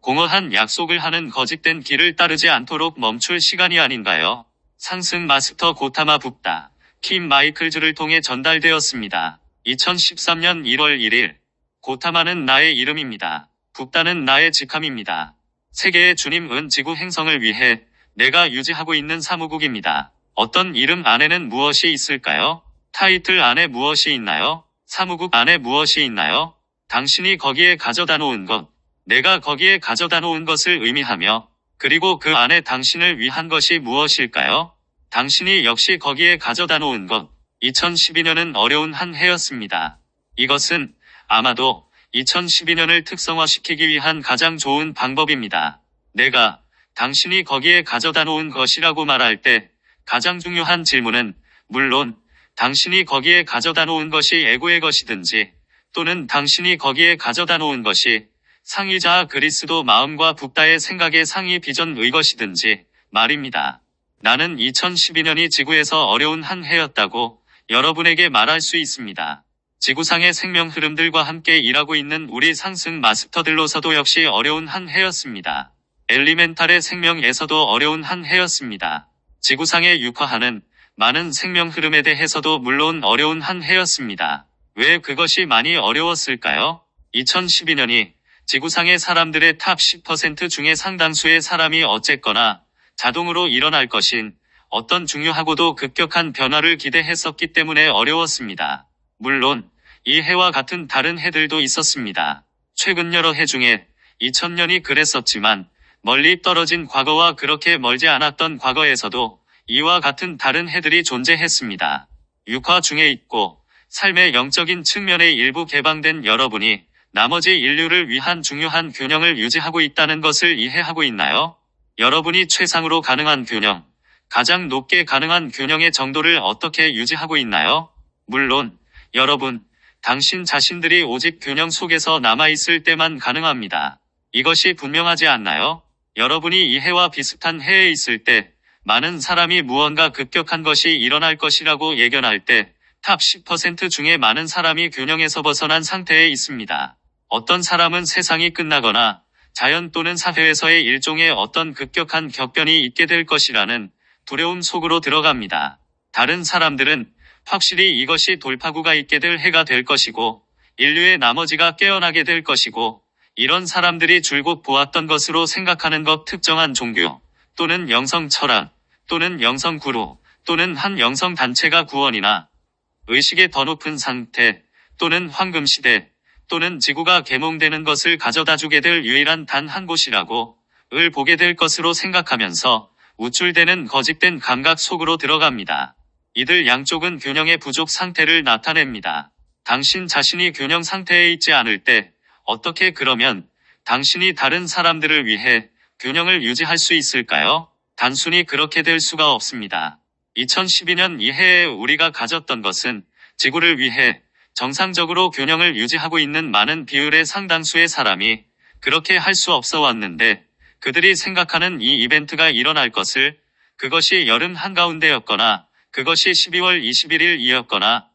공허한 약속을 하는 거짓된 길을 따르지 않도록 멈출 시간이 아닌가요? 상승 마스터 고타마 붓다, 킴 마이클즈를 통해 전달되었습니다. 2013년 1월 1일. 고타마는 나의 이름입니다. 붓다는 나의 직함입니다. 세계의 주님은 지구 행성을 위해 내가 유지하고 있는 사무국입니다. 어떤 이름 안에는 무엇이 있을까요? 타이틀 안에 무엇이 있나요? 사무국 안에 무엇이 있나요? 당신이 거기에 가져다 놓은 것, 내가 거기에 가져다 놓은 것을 의미하며, 그리고 그 안에 당신을 위한 것이 무엇일까요? 당신이 역시 거기에 가져다 놓은 것. 2012년은 어려운 한 해였습니다. 이것은 아마도 2012년을 특성화시키기 위한 가장 좋은 방법입니다. 내가 당신이 거기에 가져다 놓은 것이라고 말할 때 가장 중요한 질문은 물론 당신이 거기에 가져다 놓은 것이 에고의 것이든지 또는 당신이 거기에 가져다 놓은 것이 상의자 그리스도 마음과 붓다의 생각의 상위 비전의 것이든지 말입니다. 나는 2012년이 지구에서 어려운 한 해였다고 여러분에게 말할 수 있습니다. 지구상의 생명 흐름들과 함께 일하고 있는 우리 상승 마스터들로서도 역시 어려운 한 해였습니다. 엘리멘탈의 생명에서도 어려운 한 해였습니다. 지구상에 육화하는 많은 생명 흐름에 대해서도 물론 어려운 한 해였습니다. 왜 그것이 많이 어려웠을까요? 2012년이 지구상의 사람들의 탑 10% 중에 상당수의 사람이 어쨌거나 자동으로 일어날 것인 어떤 중요하고도 급격한 변화를 기대했었기 때문에 어려웠습니다. 물론 이 해와 같은 다른 해들도 있었습니다. 최근 여러 해 중에 2000년이 그랬었지만 멀리 떨어진 과거와 그렇게 멀지 않았던 과거에서도 이와 같은 다른 해들이 존재했습니다. 육화 중에 있고 삶의 영적인 측면의 일부 개방된 여러분이 나머지 인류를 위한 중요한 균형을 유지하고 있다는 것을 이해하고 있나요? 여러분이 최상으로 가능한 균형, 가장 높게 가능한 균형의 정도를 어떻게 유지하고 있나요? 물론 여러분, 당신 자신들이 오직 균형 속에서 남아있을 때만 가능합니다. 이것이 분명하지 않나요? 여러분이 이 해와 비슷한 해에 있을 때 많은 사람이 무언가 급격한 것이 일어날 것이라고 예견할 때 탑 10% 중에 많은 사람이 균형에서 벗어난 상태에 있습니다. 어떤 사람은 세상이 끝나거나 자연 또는 사회에서의 일종의 어떤 급격한 격변이 있게 될 것이라는 두려움 속으로 들어갑니다. 다른 사람들은 확실히 이것이 돌파구가 있게 될 해가 될 것이고 인류의 나머지가 깨어나게 될 것이고 이런 사람들이 줄곧 보았던 것으로 생각하는 것 특정한 종교 또는 영성 철학 또는 영성 구루 또는 한 영성 단체가 구원이나 의식의 더 높은 상태 또는 황금시대 또는 지구가 계몽되는 것을 가져다주게 될 유일한 단 한 곳이라고 을 보게 될 것으로 생각하면서 우쭐대는 거짓된 감각 속으로 들어갑니다. 이들 양쪽은 균형의 부족 상태를 나타냅니다. 당신 자신이 균형 상태에 있지 않을 때 어떻게 그러면 당신이 다른 사람들을 위해 균형을 유지할 수 있을까요? 단순히 그렇게 될 수가 없습니다. 2012년 이해에 우리가 가졌던 것은 지구를 위해 정상적으로 균형을 유지하고 있는 많은 비율의 상당수의 사람이 그렇게 할 수 없어 왔는데 그들이 생각하는 이 이벤트가 일어날 것을 그것이 여름 한가운데였거나 그것이 12월 21일이었거나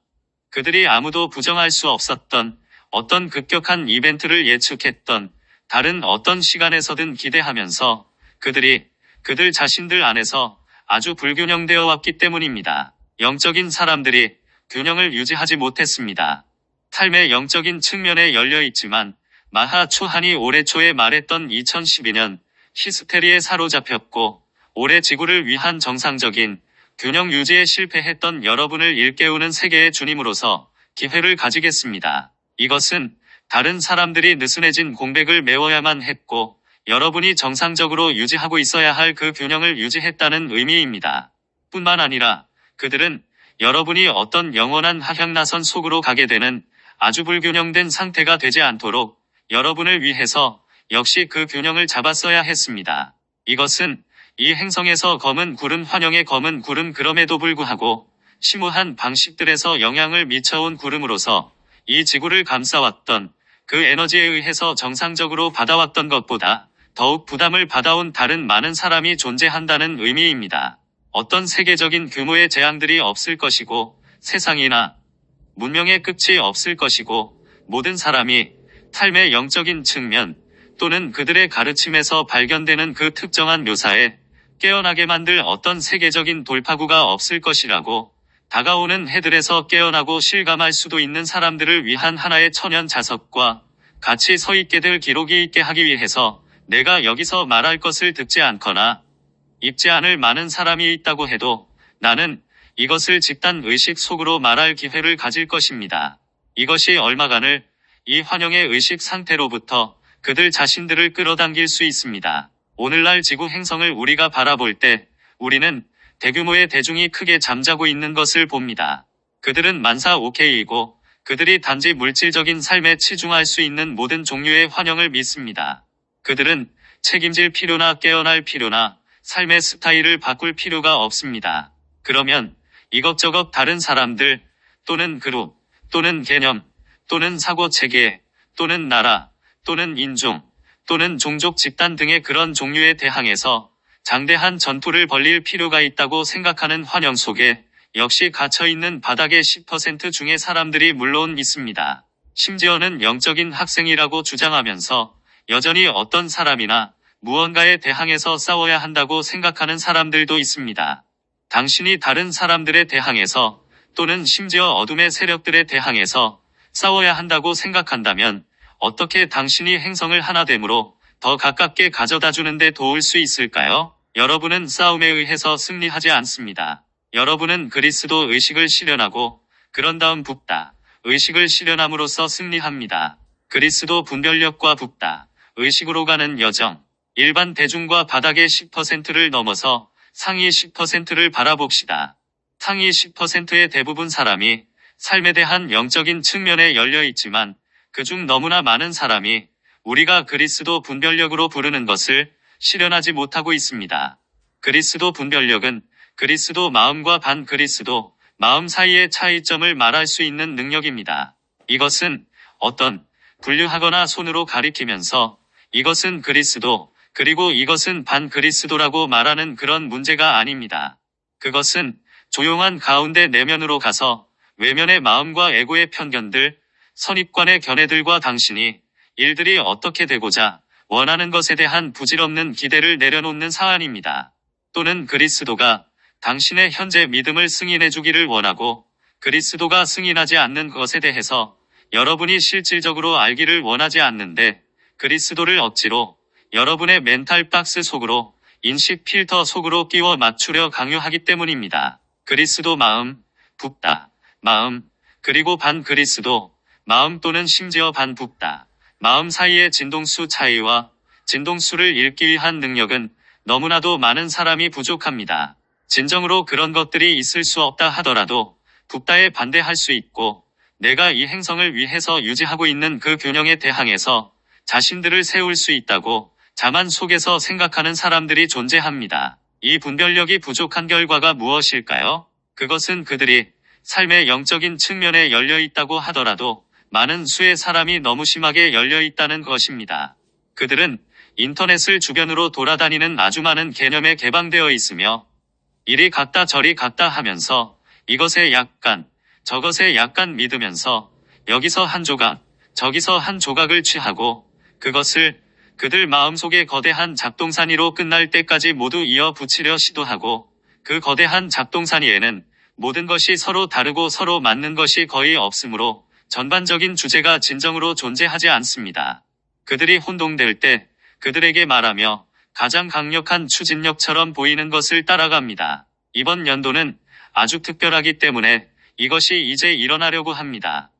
그들이 아무도 부정할 수 없었던 어떤 급격한 이벤트를 예측했던 다른 어떤 시간에서든 기대하면서 그들이 그들 자신들 안에서 아주 불균형되어 왔기 때문입니다. 영적인 사람들이 균형을 유지하지 못했습니다. 삶의 영적인 측면에 열려 있지만 마하 초한이 올해 초에 말했던 2012년 히스테리에 사로잡혔고 올해 지구를 위한 정상적인 균형 유지에 실패했던 여러분을 일깨우는 세계의 주님으로서 기회를 가지겠습니다. 이것은 다른 사람들이 느슨해진 공백을 메워야만 했고 여러분이 정상적으로 유지하고 있어야 할 그 균형을 유지했다는 의미입니다. 뿐만 아니라 그들은 여러분이 어떤 영원한 하향나선 속으로 가게 되는 아주 불균형된 상태가 되지 않도록 여러분을 위해서 역시 그 균형을 잡았어야 했습니다. 이것은 이 행성에서 검은 구름 환영의 검은 구름 그럼에도 불구하고 심오한 방식들에서 영향을 미쳐온 구름으로서 이 지구를 감싸왔던 그 에너지에 의해서 정상적으로 받아왔던 것보다 더욱 부담을 받아온 다른 많은 사람이 존재한다는 의미입니다. 어떤 세계적인 규모의 재앙들이 없을 것이고 세상이나 문명의 끝이 없을 것이고 모든 사람이 삶의 영적인 측면, 또는 그들의 가르침에서 발견되는 그 특정한 묘사에 깨어나게 만들 어떤 세계적인 돌파구가 없을 것이라고 다가오는 해들에서 깨어나고 실감할 수도 있는 사람들을 위한 하나의 천연 자석과 같이 서 있게 될 기록이 있게 하기 위해서 내가 여기서 말할 것을 듣지 않거나 읽지 않을 많은 사람이 있다고 해도 나는 이것을 집단 의식 속으로 말할 기회를 가질 것입니다. 이것이 얼마간을 이 환영의 의식 상태로부터 그들 자신들을 끌어당길 수 있습니다. 오늘날 지구 행성을 우리가 바라볼 때 우리는 대규모의 대중이 크게 잠자고 있는 것을 봅니다. 그들은 만사 오케이이고 그들이 단지 물질적인 삶에 치중할 수 있는 모든 종류의 환영을 믿습니다. 그들은 책임질 필요나 깨어날 필요나 삶의 스타일을 바꿀 필요가 없습니다. 그러면 이것저것 다른 사람들 또는 그룹 또는 개념 또는 사고체계 또는 나라 또는 인종 또는 종족 집단 등의 그런 종류에 대항해서 장대한 전투를 벌일 필요가 있다고 생각하는 환영 속에 역시 갇혀있는 바닥의 10% 중의 사람들이 물론 있습니다. 심지어는 영적인 학생이라고 주장하면서 여전히 어떤 사람이나 무언가에 대항해서 싸워야 한다고 생각하는 사람들도 있습니다. 당신이 다른 사람들에 대항해서 또는 심지어 어둠의 세력들에 대항해서 싸워야 한다고 생각한다면 어떻게 당신이 행성을 하나됨으로 더 가깝게 가져다 주는데 도울 수 있을까요? 여러분은 싸움에 의해서 승리하지 않습니다. 여러분은 그리스도 의식을 실현하고 그런 다음 붓다 의식을 실현함으로써 승리합니다. 그리스도 분별력과 붓다 의식으로 가는 여정. 일반 대중과 바닥의 10%를 넘어서 상위 10%를 바라봅시다. 상위 10%의 대부분 사람이 삶에 대한 영적인 측면에 열려 있지만 그중 너무나 많은 사람이 우리가 그리스도 분별력으로 부르는 것을 실현하지 못하고 있습니다. 그리스도 분별력은 그리스도 마음과 반 그리스도 마음 사이의 차이점을 말할 수 있는 능력입니다. 이것은 어떤 분류하거나 손으로 가리키면서 이것은 그리스도 그리고 이것은 반 그리스도라고 말하는 그런 문제가 아닙니다. 그것은 조용한 가운데 내면으로 가서 외면의 마음과 에고의 편견들, 선입관의 견해들과 당신이 일들이 어떻게 되고자 원하는 것에 대한 부질없는 기대를 내려놓는 사안입니다. 또는 그리스도가 당신의 현재 믿음을 승인해 주기를 원하고 그리스도가 승인하지 않는 것에 대해서 여러분이 실질적으로 알기를 원하지 않는데 그리스도를 억지로 여러분의 멘탈 박스 속으로 인식 필터 속으로 끼워 맞추려 강요하기 때문입니다. 그리스도 마음, 붓다, 마음, 그리고 반 그리스도, 마음 또는 심지어 반 붓다, 마음 사이의 진동수 차이와 진동수를 읽기 위한 능력은 너무나도 많은 사람이 부족합니다. 진정으로 그런 것들이 있을 수 없다 하더라도 붓다에 반대할 수 있고 내가 이 행성을 위해서 유지하고 있는 그 균형에 대항해서 자신들을 세울 수 있다고 자만 속에서 생각하는 사람들이 존재합니다. 이 분별력이 부족한 결과가 무엇일까요? 그것은 그들이 삶의 영적인 측면에 열려 있다고 하더라도 많은 수의 사람이 너무 심하게 열려 있다는 것입니다. 그들은 인터넷을 주변으로 돌아다니는 아주 많은 개념에 개방되어 있으며 이리 갔다 저리 갔다 하면서 이것에 약간 저것에 약간 믿으면서 여기서 한 조각 저기서 한 조각을 취하고 그것을 그들 마음속의 거대한 잡동사니로 끝날 때까지 모두 이어 붙이려 시도하고 그 거대한 잡동사니에는 모든 것이 서로 다르고 서로 맞는 것이 거의 없으므로 전반적인 주제가 진정으로 존재하지 않습니다. 그들이 혼동될 때 그들에게 말하며 가장 강력한 추진력처럼 보이는 것을 따라갑니다. 이번 연도는 아주 특별하기 때문에 이것이 이제 일어나려고 합니다.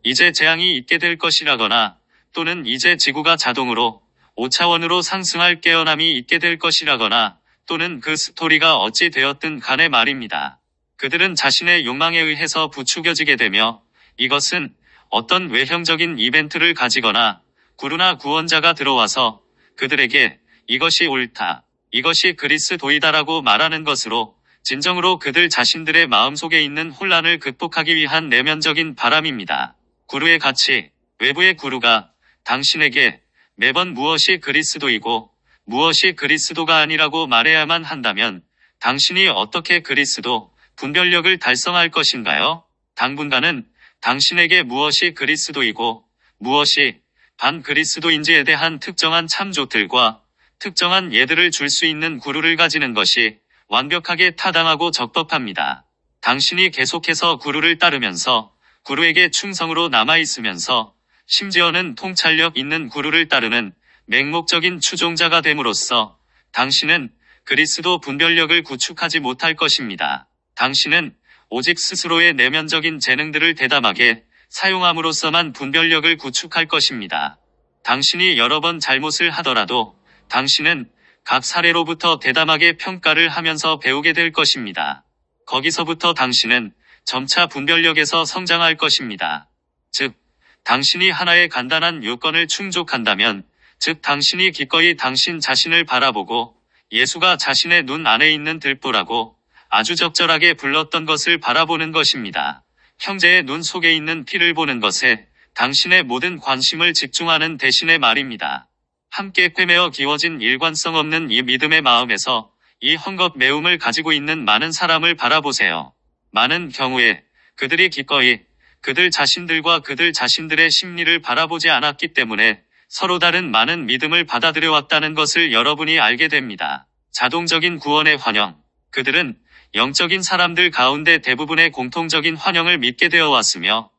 이제 재앙이 있게 될 것이라거나 또는 이제 지구가 자동으로 5차원으로 상승할 깨어남이 있게 될 것이라거나 또는 그 스토리가 어찌 되었든 간에 말입니다. 그들은 자신의 욕망에 의해서 부추겨지게 되며 이것은 어떤 외형적인 이벤트를 가지거나 구루나 구원자가 들어와서 그들에게 이것이 옳다, 이것이 그리스도이다라고 말하는 것으로 진정으로 그들 자신들의 마음속에 있는 혼란을 극복하기 위한 내면적인 바람입니다. 구루의 가치, 외부의 구루가 당신에게 매번 무엇이 그리스도이고 무엇이 그리스도가 아니라고 말해야만 한다면 당신이 어떻게 그리스도 분별력을 달성할 것인가요? 당분간은 당신에게 무엇이 그리스도이고 무엇이 반그리스도인지에 대한 특정한 참조들과 특정한 예들을 줄 수 있는 구루를 가지는 것이 완벽하게 타당하고 적법합니다. 당신이 계속해서 구루를 따르면서 구루에게 충성으로 남아있으면서 심지어는 통찰력 있는 구루를 따르는 맹목적인 추종자가 됨으로써 당신은 그리스도 분별력을 구축하지 못할 것입니다. 당신은 오직 스스로의 내면적인 재능들을 대담하게 사용함으로써만 분별력을 구축할 것입니다. 당신이 여러 번 잘못을 하더라도 당신은 각 사례로부터 대담하게 평가를 하면서 배우게 될 것입니다. 거기서부터 당신은 점차 분별력에서 성장할 것입니다. 즉, 당신이 하나의 간단한 요건을 충족한다면, 즉 당신이 기꺼이 당신 자신을 바라보고 예수가 자신의 눈 안에 있는 들보라고 아주 적절하게 불렀던 것을 바라보는 것입니다. 형제의 눈 속에 있는 피를 보는 것에 당신의 모든 관심을 집중하는 대신에 말입니다. 함께 꿰매어 기워진 일관성 없는 이 믿음의 마음에서 이 헝겊 매움을 가지고 있는 많은 사람을 바라보세요. 많은 경우에 그들이 기꺼이 그들 자신들과 그들 자신들의 심리를 바라보지 않았기 때문에 서로 다른 많은 믿음을 받아들여 왔다는 것을 여러분이 알게 됩니다. 자동적인 구원의 환영. 그들은 영적인 사람들 가운데 대부분의 공통적인 환영을 믿게 되어 왔으며,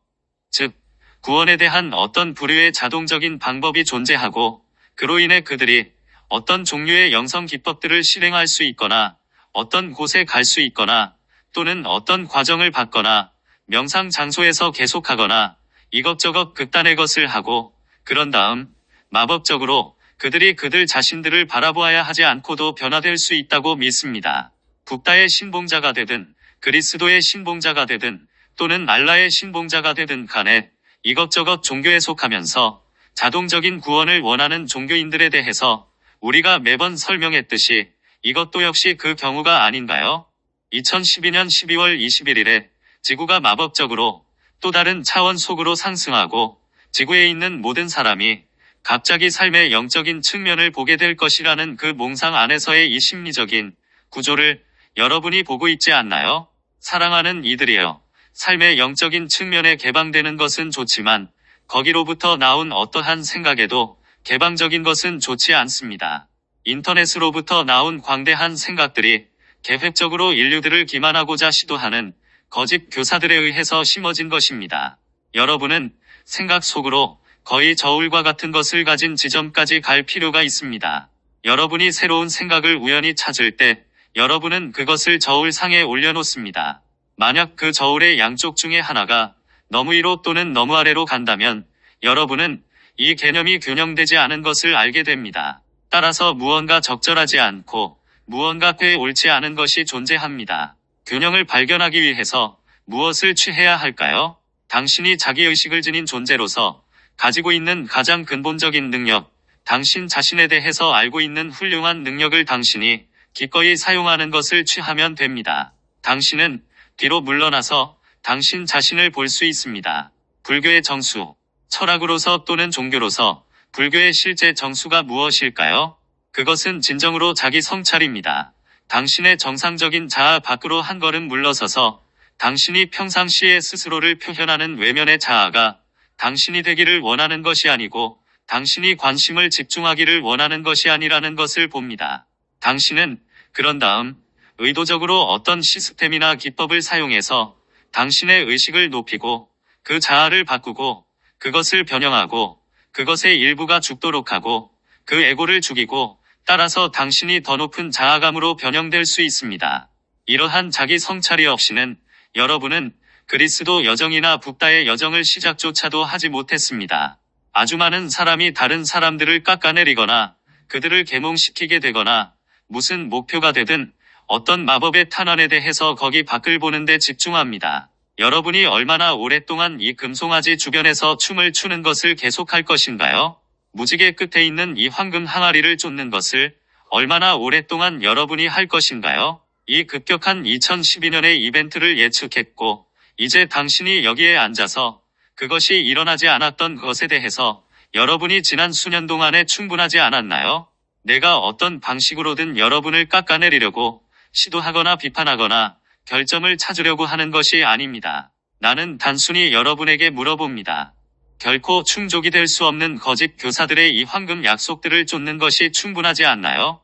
즉, 구원에 대한 어떤 부류의 자동적인 방법이 존재하고, 그로 인해 그들이 어떤 종류의 영성 기법들을 실행할 수 있거나, 어떤 곳에 갈 수 있거나, 또는 어떤 과정을 받거나, 명상 장소에서 계속하거나, 이것저것 극단의 것을 하고, 그런 다음, 마법적으로 그들이 그들 자신들을 바라보아야 하지 않고도 변화될 수 있다고 믿습니다. 북다의 신봉자가 되든 그리스도의 신봉자가 되든 또는 알라의 신봉자가 되든 간에 이것저것 종교에 속하면서 자동적인 구원을 원하는 종교인들에 대해서 우리가 매번 설명했듯이 이것도 역시 그 경우가 아닌가요? 2012년 12월 21일에 지구가 마법적으로 또 다른 차원 속으로 상승하고 지구에 있는 모든 사람이 갑자기 삶의 영적인 측면을 보게 될 것이라는 그 몽상 안에서의 이 심리적인 구조를 여러분이 보고 있지 않나요? 사랑하는 이들이여, 삶의 영적인 측면에 개방되는 것은 좋지만 거기로부터 나온 어떠한 생각에도 개방적인 것은 좋지 않습니다. 인터넷으로부터 나온 광대한 생각들이 계획적으로 인류들을 기만하고자 시도하는 거짓 교사들에 의해서 심어진 것입니다. 여러분은 생각 속으로 거의 저울과 같은 것을 가진 지점까지 갈 필요가 있습니다. 여러분이 새로운 생각을 우연히 찾을 때 여러분은 그것을 저울 상에 올려놓습니다. 만약 그 저울의 양쪽 중에 하나가 너무 위로 또는 너무 아래로 간다면 여러분은 이 개념이 균형되지 않은 것을 알게 됩니다. 따라서 무언가 적절하지 않고 무언가 꽤 옳지 않은 것이 존재합니다. 균형을 발견하기 위해서 무엇을 취해야 할까요? 당신이 자기의식을 지닌 존재로서 가지고 있는 가장 근본적인 능력, 당신 자신에 대해서 알고 있는 훌륭한 능력을 당신이 기꺼이 사용하는 것을 취하면 됩니다. 당신은 뒤로 물러나서 당신 자신을 볼 수 있습니다. 불교의 정수, 철학으로서 또는 종교로서 불교의 실제 정수가 무엇일까요? 그것은 진정으로 자기 성찰입니다. 당신의 정상적인 자아 밖으로 한 걸음 물러서서 당신이 평상시에 스스로를 표현하는 외면의 자아가 당신이 되기를 원하는 것이 아니고 당신이 관심을 집중하기를 원하는 것이 아니라는 것을 봅니다. 당신은 그런 다음 의도적으로 어떤 시스템이나 기법을 사용해서 당신의 의식을 높이고 그 자아를 바꾸고 그것을 변형하고 그것의 일부가 죽도록 하고 그 에고를 죽이고 따라서 당신이 더 높은 자아감으로 변형될 수 있습니다. 이러한 자기 성찰이 없이는 여러분은 그리스도 여정이나 북다의 여정을 시작조차도 하지 못했습니다. 아주 많은 사람이 다른 사람들을 깎아내리거나 그들을 계몽시키게 되거나 무슨 목표가 되든 어떤 마법의 탄환에 대해서 거기 밖을 보는 데 집중합니다. 여러분이 얼마나 오랫동안 이 금송아지 주변에서 춤을 추는 것을 계속할 것인가요? 무지개 끝에 있는 이 황금 항아리를 쫓는 것을 얼마나 오랫동안 여러분이 할 것인가요? 이 급격한 2012년의 이벤트를 예측했고 이제 당신이 여기에 앉아서 그것이 일어나지 않았던 것에 대해서 여러분이 지난 수년 동안에 충분하지 않았나요? 내가 어떤 방식으로든 여러분을 깎아내리려고 시도하거나 비판하거나 결점을 찾으려고 하는 것이 아닙니다. 나는 단순히 여러분에게 물어봅니다. 결코 충족이 될 수 없는 거짓 교사들의 이 황금 약속들을 쫓는 것이 충분하지 않나요?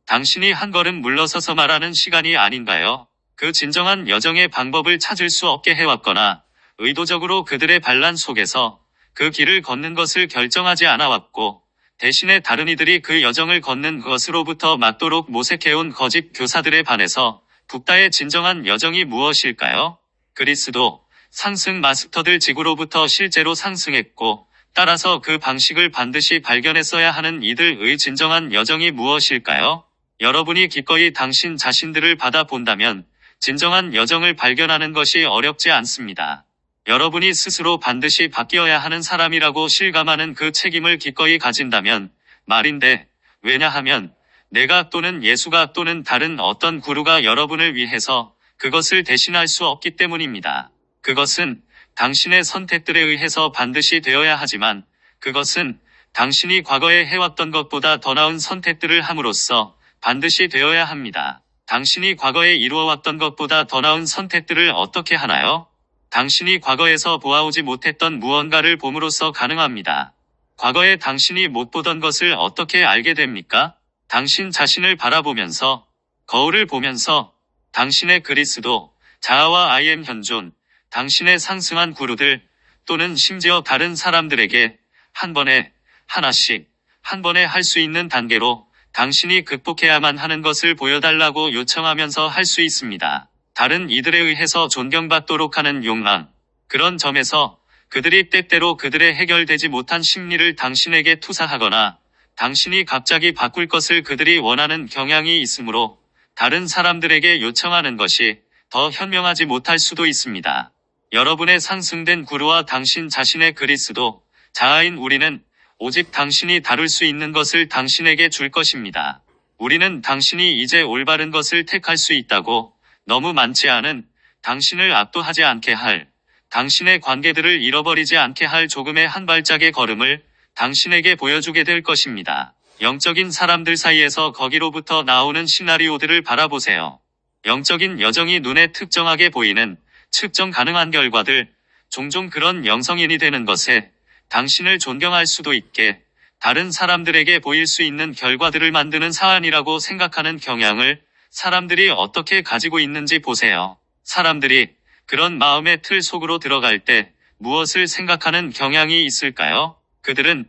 당신이 한 걸음 물러서서 말하는 시간이 아닌가요? 그 진정한 여정의 방법을 찾을 수 없게 해왔거나 의도적으로 그들의 반란 속에서 그 길을 걷는 것을 결정하지 않아왔고 대신에 다른 이들이 그 여정을 걷는 것으로부터 막도록 모색해온 거짓 교사들에 반해서 북다의 진정한 여정이 무엇일까요? 그리스도, 상승 마스터들 지구로부터 실제로 상승했고 따라서 그 방식을 반드시 발견했어야 하는 이들의 진정한 여정이 무엇일까요? 여러분이 기꺼이 당신 자신들을 받아본다면 진정한 여정을 발견하는 것이 어렵지 않습니다. 여러분이 스스로 반드시 바뀌어야 하는 사람이라고 실감하는 그 책임을 기꺼이 가진다면 말인데, 왜냐하면 내가 또는 예수가 또는 다른 어떤 구루가 여러분을 위해서 그것을 대신할 수 없기 때문입니다. 그것은 당신의 선택들에 의해서 반드시 되어야 하지만 그것은 당신이 과거에 해왔던 것보다 더 나은 선택들을 함으로써 반드시 되어야 합니다. 당신이 과거에 이루어왔던 것보다 더 나은 선택들을 어떻게 하나요? 당신이 과거에서 보아오지 못했던 무언가를 봄으로써 가능합니다. 과거에 당신이 못 보던 것을 어떻게 알게 됩니까? 당신 자신을 바라보면서, 거울을 보면서, 당신의 그리스도, 자아와 I am 현존, 당신의 상승한 구루들, 또는 심지어 다른 사람들에게 한 번에, 하나씩, 한 번에 할 수 있는 단계로 당신이 극복해야만 하는 것을 보여달라고 요청하면서 할 수 있습니다. 다른 이들에 의해서 존경받도록 하는 욕망. 그런 점에서 그들이 때때로 그들의 해결되지 못한 심리를 당신에게 투사하거나 당신이 갑자기 바꿀 것을 그들이 원하는 경향이 있으므로 다른 사람들에게 요청하는 것이 더 현명하지 못할 수도 있습니다. 여러분의 상승된 구루와 당신 자신의 그리스도, 자아인 우리는 오직 당신이 다룰 수 있는 것을 당신에게 줄 것입니다. 우리는 당신이 이제 올바른 것을 택할 수 있다고 너무 많지 않은 당신을 압도하지 않게 할 당신의 관계들을 잃어버리지 않게 할 조금의 한 발짝의 걸음을 당신에게 보여주게 될 것입니다. 영적인 사람들 사이에서 거기로부터 나오는 시나리오들을 바라보세요. 영적인 여정이 눈에 특정하게 보이는 측정 가능한 결과들, 종종 그런 영성인이 되는 것에 당신을 존경할 수도 있게 다른 사람들에게 보일 수 있는 결과들을 만드는 사안이라고 생각하는 경향을 사람들이 어떻게 가지고 있는지 보세요. 사람들이 그런 마음의 틀 속으로 들어갈 때 무엇을 생각하는 경향이 있을까요? 그들은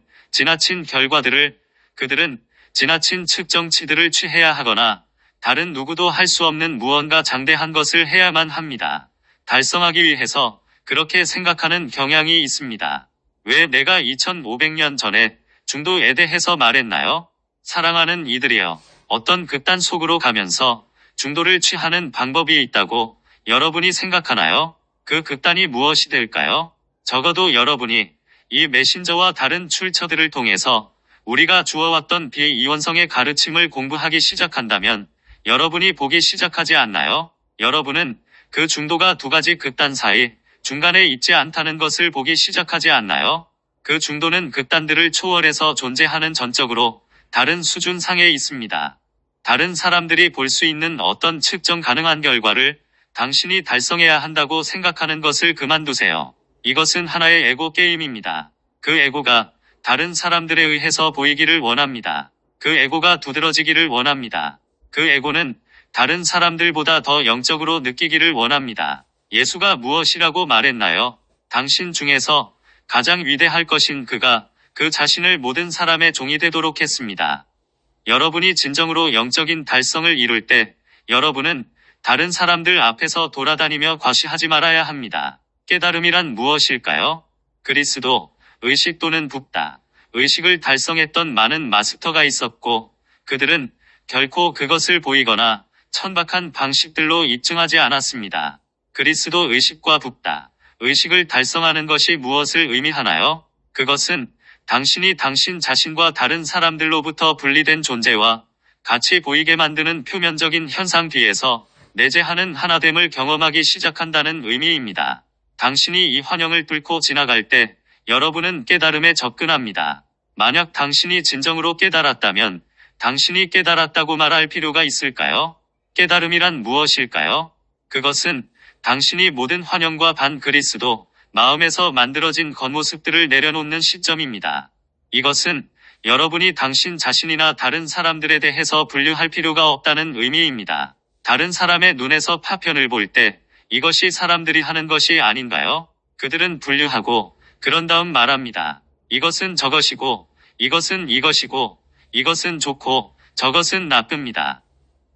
지나친 측정치들을 취해야 하거나 다른 누구도 할 수 없는 무언가 장대한 것을 해야만 합니다. 달성하기 위해서 그렇게 생각하는 경향이 있습니다. 왜 내가 2500년 전에 중도에 대해서 말했나요? 사랑하는 이들이여, 어떤 극단 속으로 가면서 중도를 취하는 방법이 있다고 여러분이 생각하나요? 그 극단이 무엇이 될까요? 적어도 여러분이 이 메신저와 다른 출처들을 통해서 우리가 주어왔던 비이원성의 가르침을 공부하기 시작한다면 여러분이 보기 시작하지 않나요? 여러분은 그 중도가 두 가지 극단 사이 중간에 있지 않다는 것을 보기 시작하지 않나요? 그 중도는 극단들을 초월해서 존재하는 전적으로 다른 수준 상에 있습니다. 다른 사람들이 볼 수 있는 어떤 측정 가능한 결과를 당신이 달성해야 한다고 생각하는 것을 그만두세요. 이것은 하나의 에고 게임입니다. 그 에고가 다른 사람들에 의해서 보이기를 원합니다. 그 에고가 두드러지기를 원합니다. 그 에고는 다른 사람들보다 더 영적으로 느끼기를 원합니다. 예수가 무엇이라고 말했나요? 당신 중에서 가장 위대할 것인 그가 그 자신을 모든 사람의 종이 되도록 했습니다. 여러분이 진정으로 영적인 달성을 이룰 때 여러분은 다른 사람들 앞에서 돌아다니며 과시하지 말아야 합니다. 깨달음이란 무엇일까요? 그리스도, 의식 또는 북다. 의식을 달성했던 많은 마스터가 있었고 그들은 결코 그것을 보이거나 천박한 방식들로 입증하지 않았습니다. 그리스도 의식과 북다. 의식을 달성하는 것이 무엇을 의미하나요? 그것은 당신이 당신 자신과 다른 사람들로부터 분리된 존재와 같이 보이게 만드는 표면적인 현상 뒤에서 내재하는 하나됨을 경험하기 시작한다는 의미입니다. 당신이 이 환영을 뚫고 지나갈 때 여러분은 깨달음에 접근합니다. 만약 당신이 진정으로 깨달았다면 당신이 깨달았다고 말할 필요가 있을까요? 깨달음이란 무엇일까요? 그것은 당신이 모든 환영과 반 그리스도, 마음에서 만들어진 겉모습들을 내려놓는 시점입니다. 이것은 여러분이 당신 자신이나 다른 사람들에 대해서 분류할 필요가 없다는 의미입니다. 다른 사람의 눈에서 파편을 볼 때 이것이 사람들이 하는 것이 아닌가요? 그들은 분류하고 그런 다음 말합니다. 이것은 저것이고 이것은 이것이고 이것은 좋고 저것은 나쁩니다.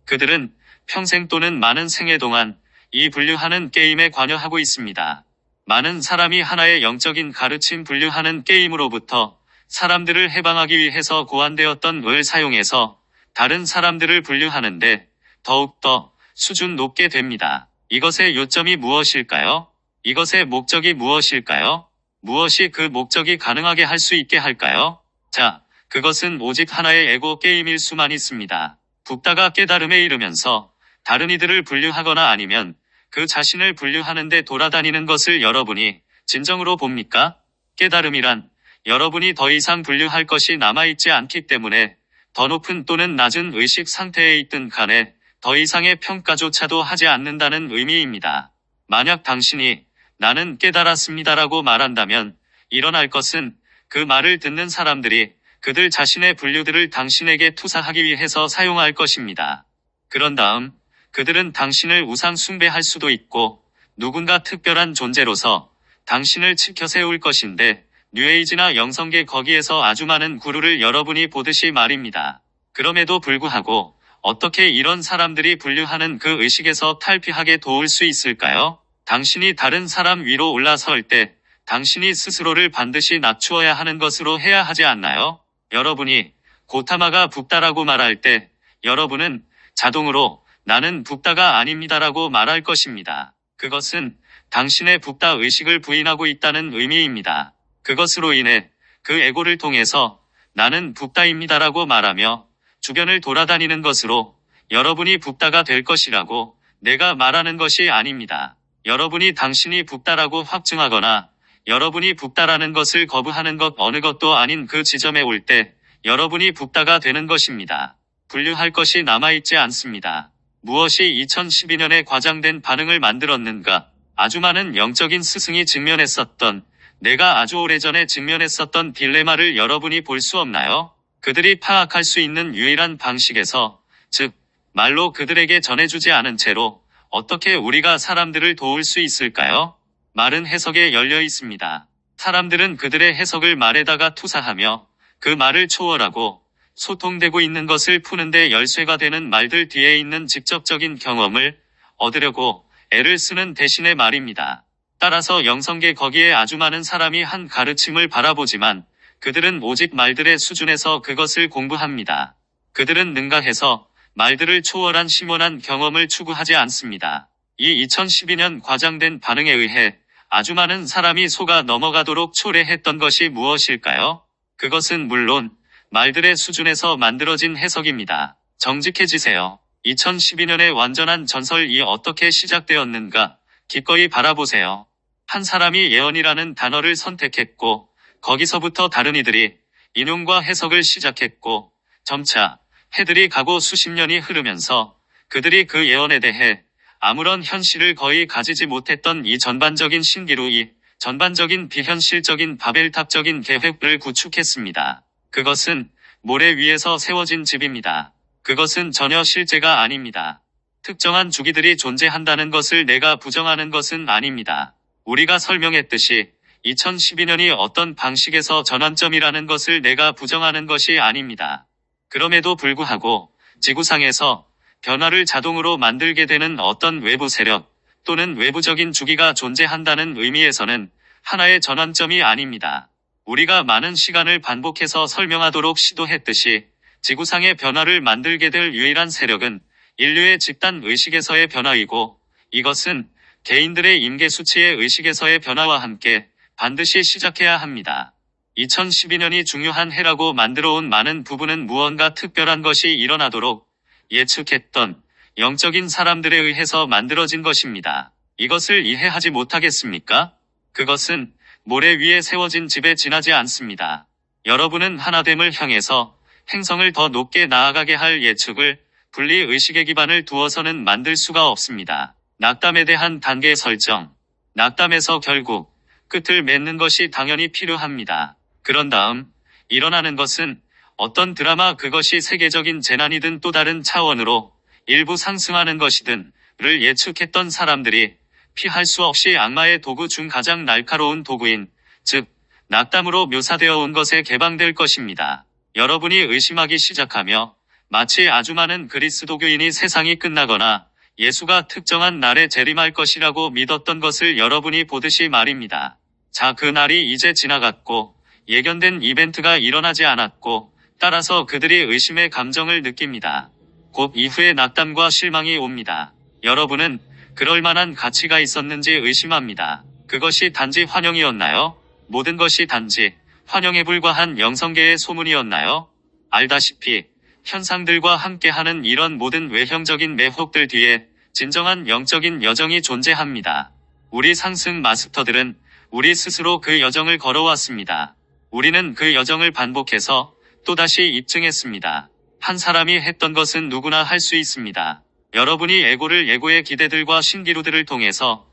그들은 평생 또는 많은 생애 동안 이 분류하는 게임에 관여하고 있습니다. 많은 사람이 하나의 영적인 가르침 분류하는 게임으로부터 사람들을 해방하기 위해서 고안되었던 을 사용해서 다른 사람들을 분류하는데 더욱더 수준 높게 됩니다. 이것의 요점이 무엇일까요? 이것의 목적이 무엇일까요? 무엇이 그 목적이 가능하게 할 수 있게 할까요? 자, 그것은 오직 하나의 에고 게임일 수만 있습니다. 붓다가 깨달음에 이르면서 다른 이들을 분류하거나 아니면 그 자신을 분류하는데 돌아다니는 것을 여러분이 진정으로 봅니까? 깨달음이란 여러분이 더 이상 분류할 것이 남아있지 않기 때문에 더 높은 또는 낮은 의식 상태에 있든 간에 더 이상의 평가조차도 하지 않는다는 의미입니다. 만약 당신이 나는 깨달았습니다라고 말한다면 일어날 것은 그 말을 듣는 사람들이 그들 자신의 분류들을 당신에게 투사하기 위해서 사용할 것입니다. 그런 다음 그들은 당신을 우상 숭배할 수도 있고 누군가 특별한 존재로서 당신을 치켜 세울 것인데 뉴에이지나 영성계 거기에서 아주 많은 구루를 여러분이 보듯이 말입니다. 그럼에도 불구하고 어떻게 이런 사람들이 분류하는 그 의식에서 탈피하게 도울 수 있을까요? 당신이 다른 사람 위로 올라설 때 당신이 스스로를 반드시 낮추어야 하는 것으로 해야 하지 않나요? 여러분이 고타마가 붓다라고 말할 때 여러분은 자동으로 나는 붓다가 아닙니다라고 말할 것입니다. 그것은 당신의 붓다 의식을 부인하고 있다는 의미입니다. 그것으로 인해 그 에고를 통해서 나는 붓다입니다라고 말하며 주변을 돌아다니는 것으로 여러분이 붓다가 될 것이라고 내가 말하는 것이 아닙니다. 여러분이 당신이 붓다라고 확증하거나 여러분이 붓다라는 것을 거부하는 것 어느 것도 아닌 그 지점에 올 때 여러분이 붓다가 되는 것입니다. 분류할 것이 남아있지 않습니다. 무엇이 2012년에 과장된 반응을 만들었는가? 아주 많은 영적인 스승이 직면했었던 내가 아주 오래전에 직면했었던 딜레마를 여러분이 볼 수 없나요? 그들이 파악할 수 있는 유일한 방식에서 즉 말로 그들에게 전해주지 않은 채로 어떻게 우리가 사람들을 도울 수 있을까요? 말은 해석에 열려 있습니다. 사람들은 그들의 해석을 말에다가 투사하며 그 말을 초월하고 소통되고 있는 것을 푸는데 열쇠가 되는 말들 뒤에 있는 직접적인 경험을 얻으려고 애를 쓰는 대신의 말입니다. 따라서 영성계 거기에 아주 많은 사람이 한 가르침을 바라보지만 그들은 오직 말들의 수준에서 그것을 공부합니다. 그들은 능가해서 말들을 초월한 심원한 경험을 추구하지 않습니다. 이 2012년 과장된 반응에 의해 아주 많은 사람이 속아 넘어가도록 초래했던 것이 무엇일까요? 그것은 물론 말들의 수준에서 만들어진 해석입니다. 정직해지세요. 2012년의 완전한 전설이 어떻게 시작되었는가 기꺼이 바라보세요. 한 사람이 예언이라는 단어를 선택했고 거기서부터 다른 이들이 인용과 해석을 시작했고 점차 해들이 가고 수십 년이 흐르면서 그들이 그 예언에 대해 아무런 현실을 거의 가지지 못했던 이 전반적인 신기루 이 전반적인 비현실적인 바벨탑적인 계획을 구축했습니다. 그것은 모래 위에서 세워진 집입니다. 그것은 전혀 실제가 아닙니다. 특정한 주기들이 존재한다는 것을 내가 부정하는 것은 아닙니다. 우리가 설명했듯이 2012년이 어떤 방식에서 전환점이라는 것을 내가 부정하는 것이 아닙니다. 그럼에도 불구하고 지구상에서 변화를 자동으로 만들게 되는 어떤 외부 세력 또는 외부적인 주기가 존재한다는 의미에서는 하나의 전환점이 아닙니다. 우리가 많은 시간을 반복해서 설명하도록 시도했듯이 지구상의 변화를 만들게 될 유일한 세력은 인류의 집단 의식에서의 변화이고 이것은 개인들의 임계 수치의 의식에서의 변화와 함께 반드시 시작해야 합니다. 2012년이 중요한 해라고 만들어온 많은 부분은 무언가 특별한 것이 일어나도록 예측했던 영적인 사람들에 의해서 만들어진 것입니다. 이것을 이해하지 못하겠습니까? 그것은 모래 위에 세워진 집에 지나지 않습니다. 여러분은 하나됨을 향해서 행성을 더 높게 나아가게 할 예측을 분리의식의 기반을 두어서는 만들 수가 없습니다. 낙담에 대한 단계 설정. 낙담에서 결국 끝을 맺는 것이 당연히 필요합니다. 그런 다음 일어나는 것은 어떤 드라마 그것이 세계적인 재난이든 또 다른 차원으로 일부 상승하는 것이든 를 예측했던 사람들이 피할 수 없이 악마의 도구 중 가장 날카로운 도구인 즉 낙담으로 묘사되어 온 것에 개방될 것입니다. 여러분이 의심하기 시작하며 마치 아주 많은 그리스도교인이 세상이 끝나거나 예수가 특정한 날에 재림할 것이라고 믿었던 것을 여러분이 보듯이 말입니다. 자, 그 날이 이제 지나갔고 예견된 이벤트가 일어나지 않았고 따라서 그들이 의심의 감정을 느낍니다. 곧 이후에 낙담과 실망이 옵니다. 여러분은 그럴 만한 가치가 있었는지 의심합니다. 그것이 단지 환영이었나요? 모든 것이 단지 환영에 불과한 영성계의 소문이었나요? 알다시피 현상들과 함께하는 이런 모든 외형적인 매혹들 뒤에 진정한 영적인 여정이 존재합니다. 우리 상승 마스터들은 우리 스스로 그 여정을 걸어왔습니다. 우리는 그 여정을 반복해서 또다시 입증했습니다. 한 사람이 했던 것은 누구나 할 수 있습니다. 여러분이 예고의 기대들과 신기루들을 통해서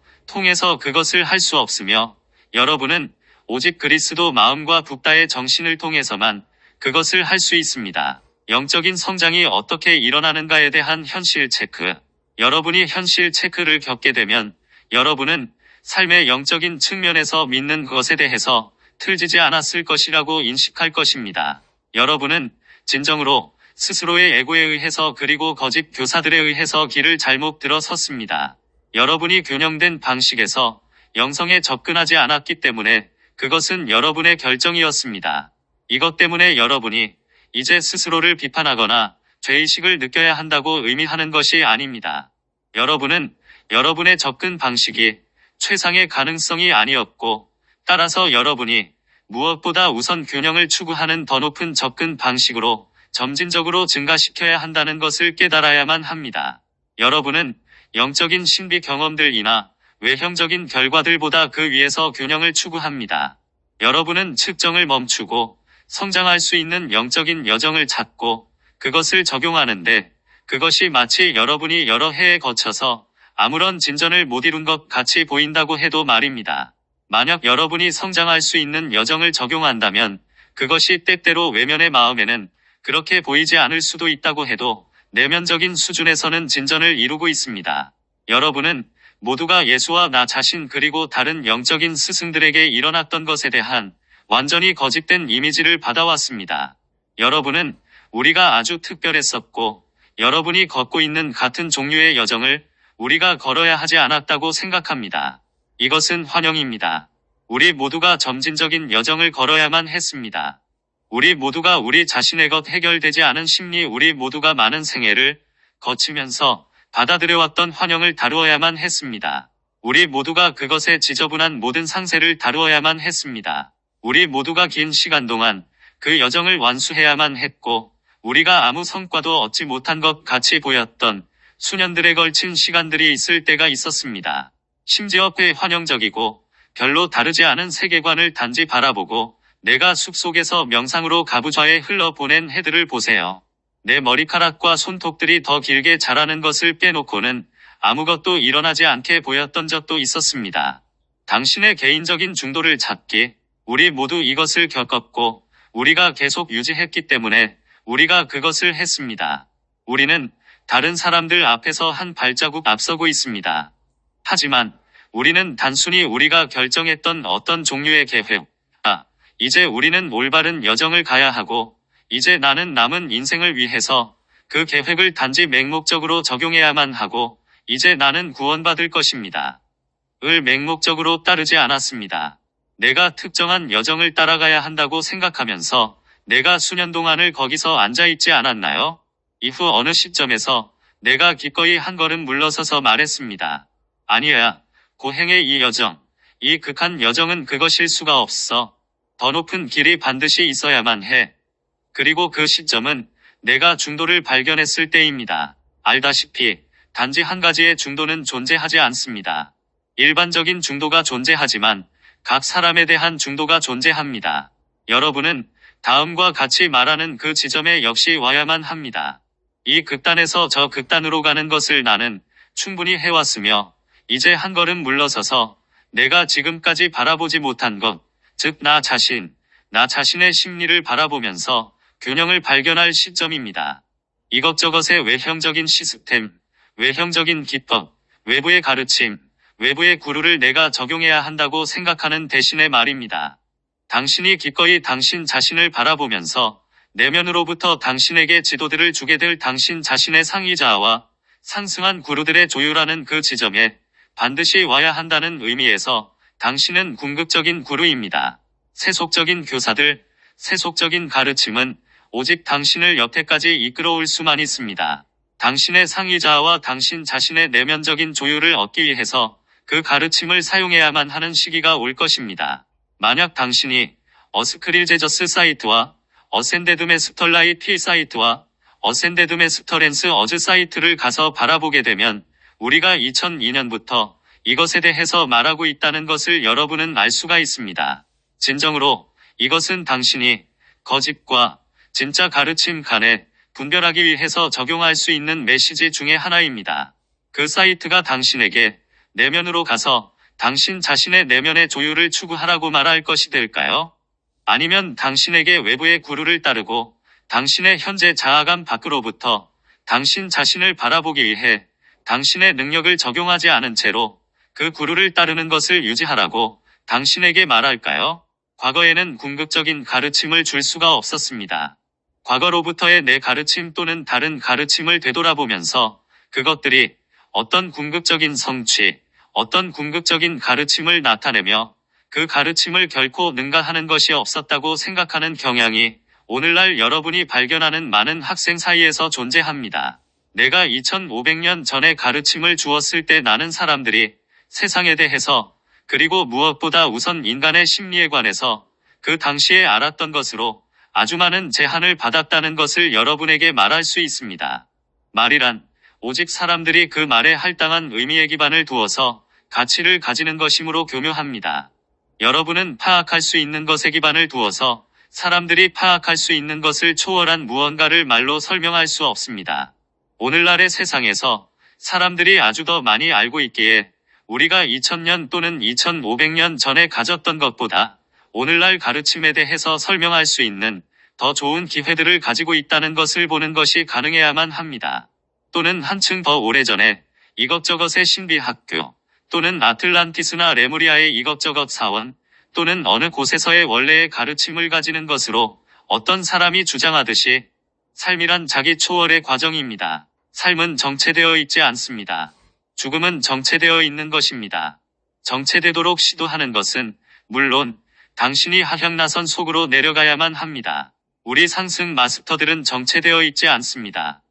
그것을 할 수 없으며 여러분은 오직 그리스도 마음과 붓다의 정신을 통해서만 그것을 할 수 있습니다. 영적인 성장이 어떻게 일어나는가에 대한 현실 체크. 여러분이 현실 체크를 겪게 되면 여러분은 삶의 영적인 측면에서 믿는 것에 대해서 틀지지 않았을 것이라고 인식할 것입니다. 여러분은 진정으로 스스로의 에고에 의해서 그리고 거짓 교사들에 의해서 길을 잘못 들어섰습니다. 여러분이 균형된 방식에서 영성에 접근하지 않았기 때문에 그것은 여러분의 결정이었습니다. 이것 때문에 여러분이 이제 스스로를 비판하거나 죄의식을 느껴야 한다고 의미하는 것이 아닙니다. 여러분은 여러분의 접근 방식이 최상의 가능성이 아니었고 따라서 여러분이 무엇보다 우선 균형을 추구하는 더 높은 접근 방식으로 점진적으로 증가시켜야 한다는 것을 깨달아야만 합니다. 여러분은 영적인 신비 경험들이나 외형적인 결과들보다 그 위에서 균형을 추구합니다. 여러분은 측정을 멈추고 성장할 수 있는 영적인 여정을 찾고 그것을 적용하는데 그것이 마치 여러분이 여러 해에 거쳐서 아무런 진전을 못 이룬 것 같이 보인다고 해도 말입니다. 만약 여러분이 성장할 수 있는 여정을 적용한다면 그것이 때때로 외면의 마음에는 그렇게 보이지 않을 수도 있다고 해도 내면적인 수준에서는 진전을 이루고 있습니다. 여러분은 모두가 예수와 나 자신 그리고 다른 영적인 스승들에게 일어났던 것에 대한 완전히 거짓된 이미지를 받아왔습니다. 여러분은 우리가 아주 특별했었고 여러분이 걷고 있는 같은 종류의 여정을 우리가 걸어야 하지 않았다고 생각합니다. 이것은 환영입니다. 우리 모두가 점진적인 여정을 걸어야만 했습니다. 우리 모두가 우리 자신의 것 해결되지 않은 심리 우리 모두가 많은 생애를 거치면서 받아들여왔던 환영을 다루어야만 했습니다. 우리 모두가 그것에 지저분한 모든 상세를 다루어야만 했습니다. 우리 모두가 긴 시간 동안 그 여정을 완수해야만 했고 우리가 아무 성과도 얻지 못한 것 같이 보였던 수년들에 걸친 시간들이 있을 때가 있었습니다. 심지어 환영적이고 별로 다르지 않은 세계관을 단지 바라보고 내가 숲속에서 명상으로 가부좌에 흘러보낸 해들을 보세요. 내 머리카락과 손톱들이 더 길게 자라는 것을 빼놓고는 아무것도 일어나지 않게 보였던 적도 있었습니다. 당신의 개인적인 중도를 찾기, 우리 모두 이것을 겪었고 우리가 계속 유지했기 때문에 우리가 그것을 했습니다. 우리는 다른 사람들 앞에서 한 발자국 앞서고 있습니다. 하지만 우리는 단순히 우리가 결정했던 어떤 종류의 계획, 이제 우리는 올바른 여정을 가야 하고 이제 나는 남은 인생을 위해서 그 계획을 단지 맹목적으로 적용해야만 하고 이제 나는 구원받을 것입니다. 을 맹목적으로 따르지 않았습니다. 내가 특정한 여정을 따라가야 한다고 생각하면서 내가 수년 동안을 거기서 앉아있지 않았나요? 이후 어느 시점에서 내가 기꺼이 한 걸음 물러서서 말했습니다. 아니야, 고행의 이 여정, 이 극한 여정은 그것일 수가 없어. 더 높은 길이 반드시 있어야만 해. 그리고 그 시점은 내가 중도를 발견했을 때입니다. 알다시피 단지 한 가지의 중도는 존재하지 않습니다. 일반적인 중도가 존재하지만 각 사람에 대한 중도가 존재합니다. 여러분은 다음과 같이 말하는 그 지점에 역시 와야만 합니다. 이 극단에서 저 극단으로 가는 것을 나는 충분히 해왔으며 이제 한 걸음 물러서서 내가 지금까지 바라보지 못한 것, 즉 나 자신의 심리를 바라보면서 균형을 발견할 시점입니다. 이것저것의 외형적인 시스템, 외형적인 기법, 외부의 가르침, 외부의 구루를 내가 적용해야 한다고 생각하는 대신의 말입니다. 당신이 기꺼이 당신 자신을 바라보면서 내면으로부터 당신에게 지도들을 주게 될 당신 자신의 상위자아와 상승한 구루들의 조율하는 그 지점에 반드시 와야 한다는 의미에서 당신은 궁극적인 구루입니다. 세속적인 교사들, 세속적인 가르침은 오직 당신을 여태까지 이끌어올 수만 있습니다. 당신의 상위자아와 당신 자신의 내면적인 조율을 얻기 위해서 그 가르침을 사용해야만 하는 시기가 올 것입니다. 만약 당신이 어스크릴제저스 사이트와 어센데드 메스터라이 티 사이트와 어센데드 메스터랜스 어즈 사이트를 가서 바라보게 되면 우리가 2002년부터 이것에 대해서 말하고 있다는 것을 여러분은 알 수가 있습니다. 진정으로 이것은 당신이 거짓과 진짜 가르침 간에 분별하기 위해서 적용할 수 있는 메시지 중의 하나입니다. 그 사이트가 당신에게 내면으로 가서 당신 자신의 내면의 조율을 추구하라고 말할 것이 될까요? 아니면 당신에게 외부의 구루를 따르고 당신의 현재 자아감 밖으로부터 당신 자신을 바라보기 위해 당신의 능력을 적용하지 않은 채로 그 구루를 따르는 것을 유지하라고 당신에게 말할까요? 과거에는 궁극적인 가르침을 줄 수가 없었습니다. 과거로부터의 내 가르침 또는 다른 가르침을 되돌아보면서 그것들이 어떤 궁극적인 성취, 어떤 궁극적인 가르침을 나타내며 그 가르침을 결코 능가하는 것이 없었다고 생각하는 경향이 오늘날 여러분이 발견하는 많은 학생 사이에서 존재합니다. 내가 2500년 전에 가르침을 주었을 때 나는 사람들이 세상에 대해서 그리고 무엇보다 우선 인간의 심리에 관해서 그 당시에 알았던 것으로 아주 많은 제한을 받았다는 것을 여러분에게 말할 수 있습니다. 말이란 오직 사람들이 그 말에 할당한 의미에 기반을 두어서 가치를 가지는 것이므로 교묘합니다. 여러분은 파악할 수 있는 것에 기반을 두어서 사람들이 파악할 수 있는 것을 초월한 무언가를 말로 설명할 수 없습니다. 오늘날의 세상에서 사람들이 아주 더 많이 알고 있기에 우리가 2000년 또는 2500년 전에 가졌던 것보다 오늘날 가르침에 대해서 설명할 수 있는 더 좋은 기회들을 가지고 있다는 것을 보는 것이 가능해야만 합니다. 또는 한층 더 오래전에 이것저것의 신비학교 또는 아틀란티스나 레무리아의 이것저것 사원 또는 어느 곳에서의 원래의 가르침을 가지는 것으로 어떤 사람이 주장하듯이 삶이란 자기 초월의 과정입니다. 삶은 정체되어 있지 않습니다. 죽음은 정체되어 있는 것입니다. 정체되도록 시도하는 것은 물론 당신이 하향나선 속으로 내려가야만 합니다. 우리 상승 마스터들은 정체되어 있지 않습니다.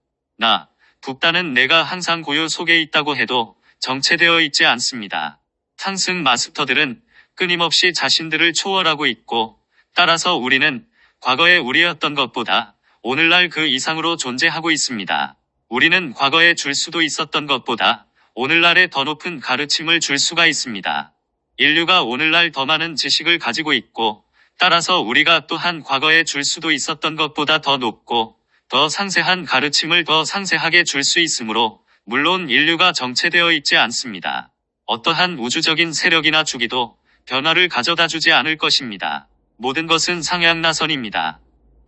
북단은 내가 항상 고요 속에 있다고 해도 정체되어 있지 않습니다. 상승 마스터들은 끊임없이 자신들을 초월하고 있고 따라서 우리는 과거의 우리였던 것보다 오늘날 그 이상으로 존재하고 있습니다. 우리는 과거에 줄 수도 있었던 것보다 오늘날에 더 높은 가르침을 줄 수가 있습니다. 인류가 오늘날 더 많은 지식을 가지고 있고 따라서 우리가 또한 과거에 줄 수도 있었던 것보다 더 높고 더 상세한 가르침을 더 상세하게 줄 수 있으므로 물론 인류가 정체되어 있지 않습니다. 어떠한 우주적인 세력이나 주기도 변화를 가져다 주지 않을 것입니다. 모든 것은 상향나선입니다.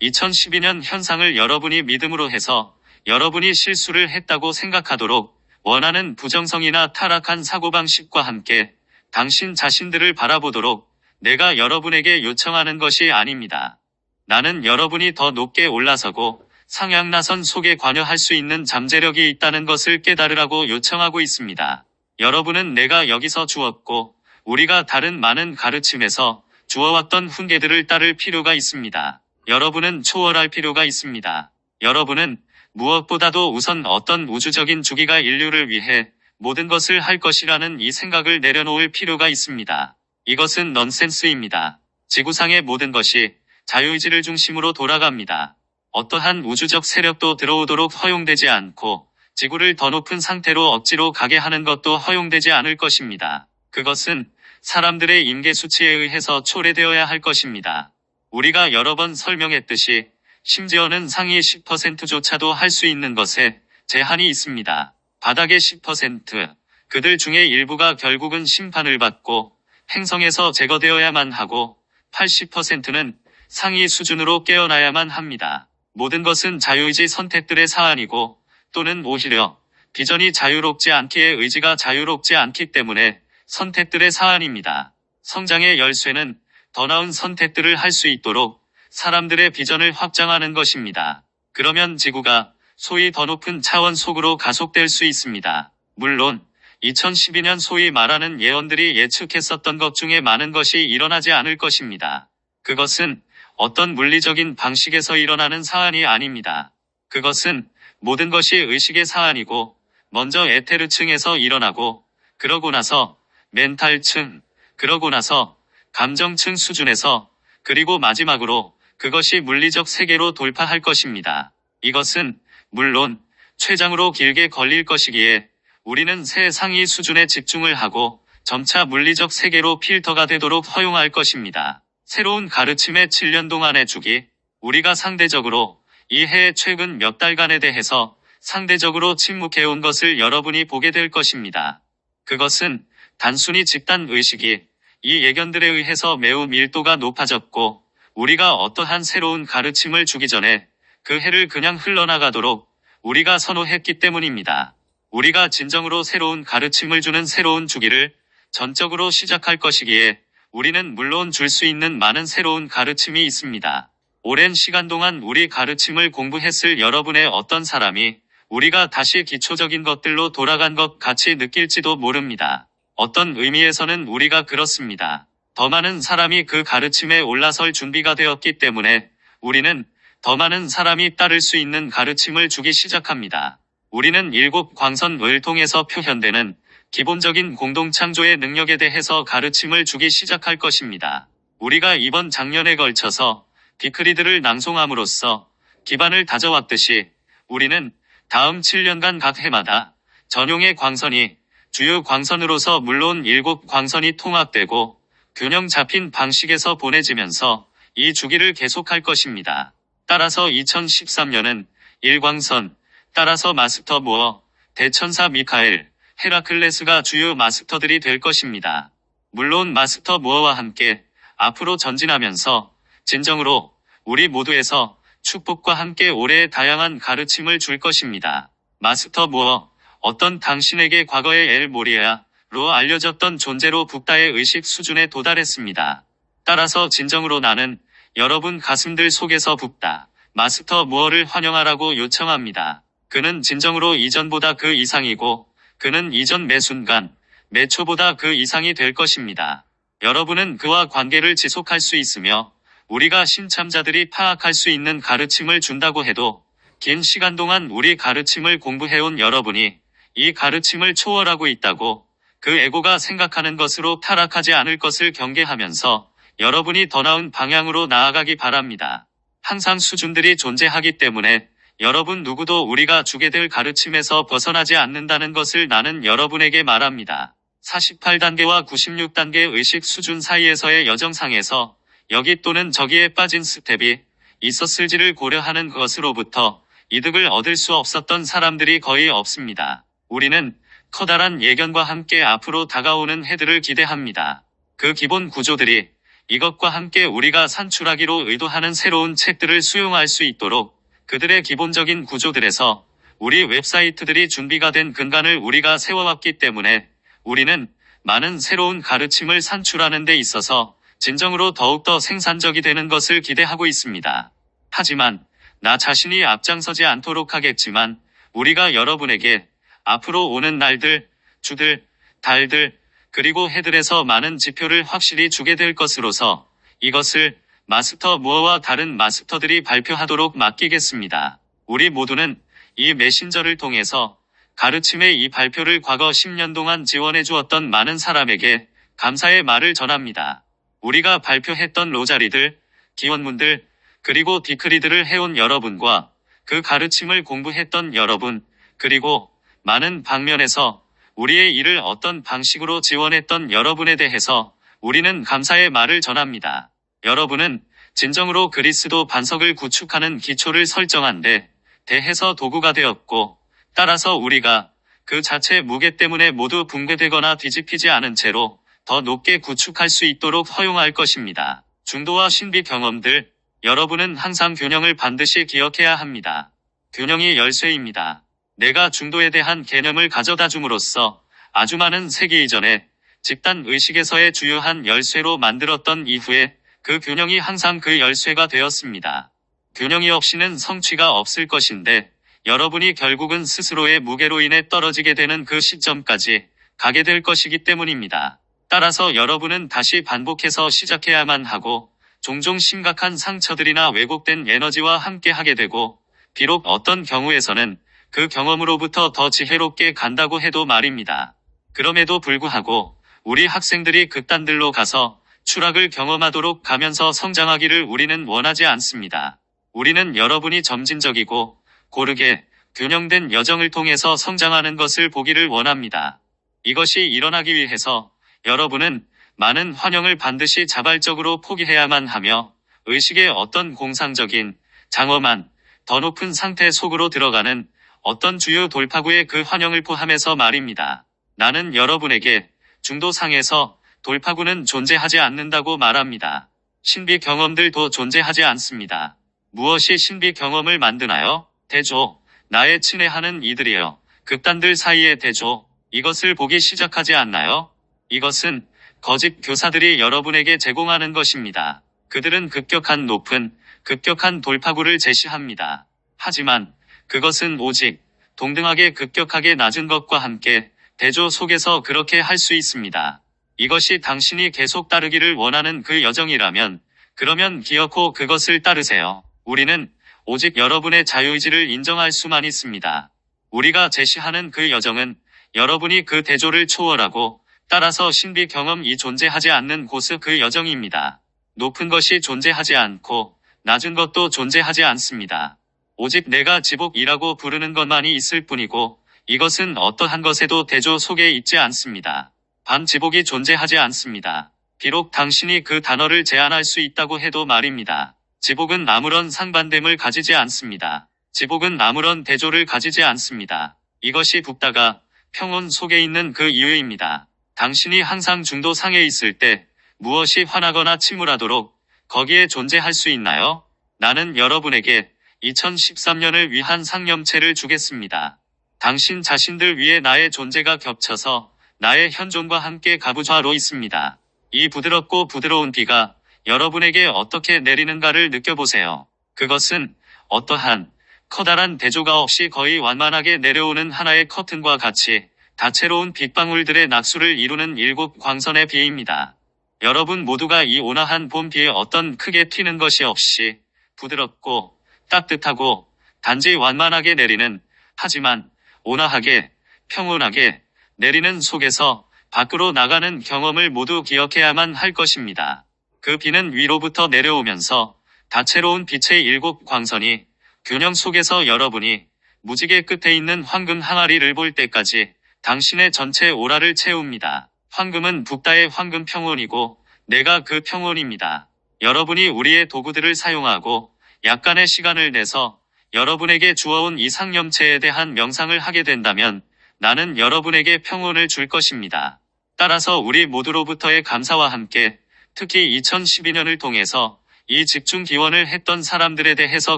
2012년 현상을 여러분이 믿음으로 해서 여러분이 실수를 했다고 생각하도록 원하는 부정성이나 타락한 사고방식과 함께 당신 자신들을 바라보도록 내가 여러분에게 요청하는 것이 아닙니다. 나는 여러분이 더 높게 올라서고 상향나선 속에 관여할 수 있는 잠재력이 있다는 것을 깨달으라고 요청하고 있습니다. 여러분은 내가 여기서 주었고 우리가 다른 많은 가르침에서 주어왔던 훈계들을 따를 필요가 있습니다. 여러분은 초월할 필요가 있습니다. 여러분은 무엇보다도 우선 어떤 우주적인 주기가 인류를 위해 모든 것을 할 것이라는 이 생각을 내려놓을 필요가 있습니다. 이것은 넌센스입니다. 지구상의 모든 것이 자유의지를 중심으로 돌아갑니다. 어떠한 우주적 세력도 들어오도록 허용되지 않고 지구를 더 높은 상태로 억지로 가게 하는 것도 허용되지 않을 것입니다. 그것은 사람들의 임계수치에 의해서 초래되어야 할 것입니다. 우리가 여러 번 설명했듯이 심지어는 상위 10%조차도 할 수 있는 것에 제한이 있습니다. 바닥의 10%, 그들 중에 일부가 결국은 심판을 받고 행성에서 제거되어야만 하고 80%는 상위 수준으로 깨어나야만 합니다. 모든 것은 자유의지 선택들의 사안이고 또는 오히려 비전이 자유롭지 않기에 의지가 자유롭지 않기 때문에 선택들의 사안입니다. 성장의 열쇠는 더 나은 선택들을 할 수 있도록 사람들의 비전을 확장하는 것입니다. 그러면 지구가 소위 더 높은 차원 속으로 가속될 수 있습니다. 물론 2012년 소위 말하는 예언들이 예측했었던 것 중에 많은 것이 일어나지 않을 것입니다. 그것은 어떤 물리적인 방식에서 일어나는 사안이 아닙니다. 그것은 모든 것이 의식의 사안이고 먼저 에테르층에서 일어나고 그러고 나서 멘탈층, 그러고 나서 감정층 수준에서 그리고 마지막으로 그것이 물리적 세계로 돌파할 것입니다. 이것은 물론 최장으로 길게 걸릴 것이기에 우리는 새 상위 수준에 집중을 하고 점차 물리적 세계로 필터가 되도록 허용할 것입니다. 새로운 가르침의 7년 동안의 주기, 우리가 상대적으로 이 해의 최근 몇 달간에 대해서 상대적으로 침묵해온 것을 여러분이 보게 될 것입니다. 그것은 단순히 집단 의식이 이 예견들에 의해서 매우 밀도가 높아졌고 우리가 어떠한 새로운 가르침을 주기 전에 그 해를 그냥 흘러나가도록 우리가 선호했기 때문입니다. 우리가 진정으로 새로운 가르침을 주는 새로운 주기를 전적으로 시작할 것이기에 우리는 물론 줄 수 있는 많은 새로운 가르침이 있습니다. 오랜 시간 동안 우리 가르침을 공부했을 여러분의 어떤 사람이 우리가 다시 기초적인 것들로 돌아간 것 같이 느낄지도 모릅니다. 어떤 의미에서는 우리가 그렇습니다. 더 많은 사람이 그 가르침에 올라설 준비가 되었기 때문에 우리는 더 많은 사람이 따를 수 있는 가르침을 주기 시작합니다. 우리는 7광선을 통해서 표현되는 기본적인 공동창조의 능력에 대해서 가르침을 주기 시작할 것입니다. 우리가 이번 작년에 걸쳐서 디크리드를 낭송함으로써 기반을 다져왔듯이 우리는 다음 7년간 각 해마다 전용의 광선이 주요 광선으로서 물론 7광선이 통합되고 균형 잡힌 방식에서 보내지면서 이 주기를 계속할 것입니다. 따라서 2013년은 1광선, 따라서 마스터 무어, 대천사 미카엘, 헤라클레스가 주요 마스터들이 될 것입니다. 물론 마스터 무어와 함께 앞으로 전진하면서 진정으로 우리 모두에서 축복과 함께 올해의 다양한 가르침을 줄 것입니다. 마스터 무어, 어떤 당신에게 과거의 엘 모리아로 알려졌던 존재로 북다의 의식 수준에 도달했습니다. 따라서 진정으로 나는 여러분 가슴들 속에서 북다, 마스터 무어를 환영하라고 요청합니다. 그는 진정으로 이전보다 그 이상이고 그는 이전 매 순간, 매 초보다 그 이상이 될 것입니다. 여러분은 그와 관계를 지속할 수 있으며 우리가 신참자들이 파악할 수 있는 가르침을 준다고 해도 긴 시간 동안 우리 가르침을 공부해온 여러분이 이 가르침을 초월하고 있다고 그 에고가 생각하는 것으로 타락하지 않을 것을 경계하면서 여러분이 더 나은 방향으로 나아가기 바랍니다. 항상 수준들이 존재하기 때문에 여러분 누구도 우리가 주게 될 가르침에서 벗어나지 않는다는 것을 나는 여러분에게 말합니다. 48단계와 96단계 의식 수준 사이에서의 여정상에서 여기 또는 저기에 빠진 스텝이 있었을지를 고려하는 것으로부터 이득을 얻을 수 없었던 사람들이 거의 없습니다. 우리는 커다란 예견과 함께 앞으로 다가오는 해들을 기대합니다. 그 기본 구조들이 이것과 함께 우리가 산출하기로 의도하는 새로운 책들을 수용할 수 있도록 그들의 기본적인 구조들에서 우리 웹사이트들이 준비가 된 근간을 우리가 세워왔기 때문에 우리는 많은 새로운 가르침을 산출하는 데 있어서 진정으로 더욱더 생산적이 되는 것을 기대하고 있습니다. 하지만 나 자신이 앞장서지 않도록 하겠지만 우리가 여러분에게 앞으로 오는 날들, 주들, 달들, 그리고 해들에서 많은 지표를 확실히 주게 될 것으로서 이것을 마스터 무어와 다른 마스터들이 발표하도록 맡기겠습니다. 우리 모두는 이 메신저를 통해서 가르침의 이 발표를 과거 10년 동안 지원해 주었던 많은 사람에게 감사의 말을 전합니다. 우리가 발표했던 로자리들, 기원문들, 그리고 디크리들을 해온 여러분과 그 가르침을 공부했던 여러분, 그리고 많은 방면에서 우리의 일을 어떤 방식으로 지원했던 여러분에 대해서 우리는 감사의 말을 전합니다. 여러분은 진정으로 그리스도 반석을 구축하는 기초를 설정한 데 대해서 도구가 되었고, 따라서 우리가 그 자체 무게 때문에 모두 붕괴되거나 뒤집히지 않은 채로 더 높게 구축할 수 있도록 허용할 것입니다. 중도와 신비 경험들, 여러분은 항상 균형을 반드시 기억해야 합니다. 균형이 열쇠입니다. 내가 중도에 대한 개념을 가져다 줌으로써 아주 많은 세기 이전에 집단 의식에서의 주요한 열쇠로 만들었던 이후에 그 균형이 항상 그 열쇠가 되었습니다. 균형이 없이는 성취가 없을 것인데 여러분이 결국은 스스로의 무게로 인해 떨어지게 되는 그 시점까지 가게 될 것이기 때문입니다. 따라서 여러분은 다시 반복해서 시작해야만 하고 종종 심각한 상처들이나 왜곡된 에너지와 함께 하게 되고 비록 어떤 경우에서는 그 경험으로부터 더 지혜롭게 간다고 해도 말입니다. 그럼에도 불구하고 우리 학생들이 극단들로 가서 추락을 경험하도록 가면서 성장하기를 우리는 원하지 않습니다. 우리는 여러분이 점진적이고 고르게 균형된 여정을 통해서 성장하는 것을 보기를 원합니다. 이것이 일어나기 위해서 여러분은 많은 환영을 반드시 자발적으로 포기해야만 하며 의식의 어떤 공상적인 장엄한 더 높은 상태 속으로 들어가는 어떤 주요 돌파구의 그 환영을 포함해서 말입니다. 나는 여러분에게 중도상에서 돌파구는 존재하지 않는다고 말합니다. 신비 경험들도 존재하지 않습니다. 무엇이 신비 경험을 만드나요? 대조, 나의 친애하는 이들이여. 극단들 사이의 대조, 이것을 보기 시작하지 않나요? 이것은 거짓 교사들이 여러분에게 제공하는 것입니다. 그들은 급격한 돌파구를 제시합니다. 하지만 그것은 오직 동등하게 급격하게 낮은 것과 함께 대조 속에서 그렇게 할 수 있습니다. 이것이 당신이 계속 따르기를 원하는 그 여정이라면 그러면 기어코 그것을 따르세요. 우리는 오직 여러분의 자유의지를 인정할 수만 있습니다. 우리가 제시하는 그 여정은 여러분이 그 대조를 초월하고 따라서 신비 경험이 존재하지 않는 곳의 그 여정입니다. 높은 것이 존재하지 않고 낮은 것도 존재하지 않습니다. 오직 내가 지복이라고 부르는 것만이 있을 뿐이고 이것은 어떠한 것에도 대조 속에 있지 않습니다. 반지복이 존재하지 않습니다. 비록 당신이 그 단어를 제안할 수 있다고 해도 말입니다. 지복은 아무런 상반됨을 가지지 않습니다. 지복은 아무런 대조를 가지지 않습니다. 이것이 붓다가 평온 속에 있는 그 이유입니다. 당신이 항상 중도상에 있을 때 무엇이 화나거나 침울하도록 거기에 존재할 수 있나요? 나는 여러분에게 2013년을 위한 상념체를 주겠습니다. 당신 자신들 위에 나의 존재가 겹쳐서 나의 현존과 함께 가부좌로 있습니다. 이 부드럽고 부드러운 비가 여러분에게 어떻게 내리는가를 느껴보세요. 그것은 어떠한 커다란 대조가 없이 거의 완만하게 내려오는 하나의 커튼과 같이 다채로운 빗방울들의 낙수를 이루는 7광선의 비입니다. 여러분 모두가 이 온화한 봄 비에 어떤 크게 튀는 것이 없이 부드럽고 따뜻하고 단지 완만하게 내리는 하지만 온화하게 평온하게 내리는 속에서 밖으로 나가는 경험을 모두 기억해야만 할 것입니다. 그 비는 위로부터 내려오면서 다채로운 빛의 7광선이 균형 속에서 여러분이 무지개 끝에 있는 황금 항아리를 볼 때까지 당신의 전체 오라를 채웁니다. 황금은 붓다의 황금 평온이고 내가 그 평온입니다. 여러분이 우리의 도구들을 사용하고 약간의 시간을 내서 여러분에게 주어온 이 상념체에 대한 명상을 하게 된다면 나는 여러분에게 평온을 줄 것입니다. 따라서 우리 모두로부터의 감사와 함께 특히 2012년을 통해서 이 집중 기원을 했던 사람들에 대해서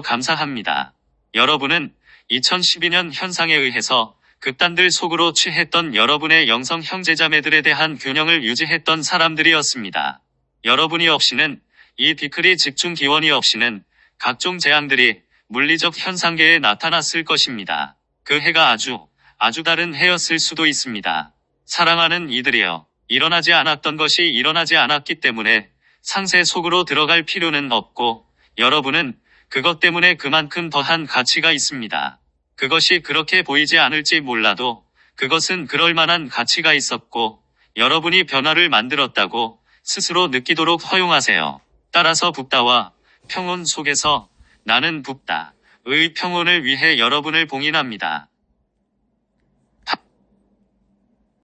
감사합니다. 여러분은 2012년 현상에 의해서 극단들 속으로 취했던 여러분의 영성 형제자매들에 대한 균형을 유지했던 사람들이었습니다. 여러분이 없이는 이 비클이 집중 기원이 없이는 각종 재앙들이 물리적 현상계에 나타났을 것입니다. 그 해가 아주 다른 해였을 수도 있습니다. 사랑하는 이들이여, 일어나지 않았던 것이 일어나지 않았기 때문에 상세 속으로 들어갈 필요는 없고 여러분은 그것 때문에 그만큼 더한 가치가 있습니다. 그것이 그렇게 보이지 않을지 몰라도 그것은 그럴 만한 가치가 있었고 여러분이 변화를 만들었다고 스스로 느끼도록 허용하세요. 따라서 붓다와 평온 속에서 나는 붓다의 평온을 위해 여러분을 봉인합니다.